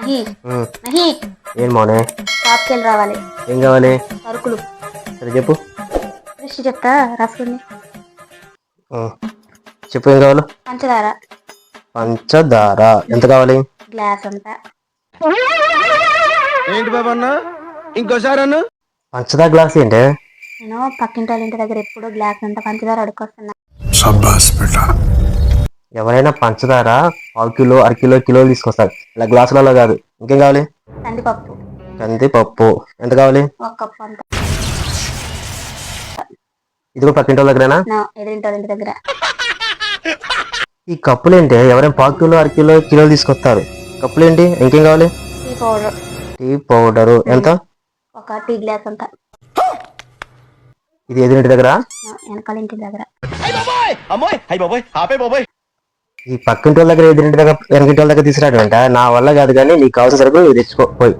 నహి నహి ఏం మౌనే షాప్కి వెళ్ళి రావాలి. ఏం కావాలి? సరుకులు. సరే చెప్పు. లిస్ట్ చెప్తా రాసుకోండి. చెప్పు ఏం కావాలి? పంచదార. పంచదార ఎంత కావాలి? గ్లాస్ అంతా. ఏంటి బాబా అన్న ఇంకోసారి అన్న పంచదార గ్లాస్ ఏంటి? నేను పక్కింటి వాళ్ళ ఇంటి దగ్గర ఎప్పుడు గ్లాస్ అంతా పంచదార అడుక్కొస్తున్నా. ఎవరైనా పంచదార 1/2 కిలో 1/2 కిలో కిలోలు తీసుకొస్తారు, ఇలా గ్లాసులలో కాదు. ఇంకేం కావాలి? కందిపప్పు. కందిపప్పు ఎంత కావాలి? 1 కప్పు అంతా. ఇది కూడా పక్కింటి వాళ్ళ దగ్గరేనా? ఎదురింటి వాళ్ళ ఇంటి దగ్గర. ఈ కప్పులు ఏంటి? ఎవరైనా 1/4 కిలో 1/2 కిలో కిలోలు తీసుకొస్తారు, కప్పులు ఏంటి? ఇంకేం కావాలి? Tea powder. టీ పౌడరు ఎంత? 1 టీ గ్లాస్ అంతా. ఇది ఎదురింటి దగ్గర? వెనకాల ఇంటి దగ్గర. ఈ పక్కింటి వాళ్ళ దగ్గర ఎదురింటి దగ్గర వెనకింటి వాళ్ళ దగ్గర తీసుకురావడం నా వల్ల కాదు, కానీ నీకు కావాల్సిన సరుకులు తెచ్చుకో పోయి.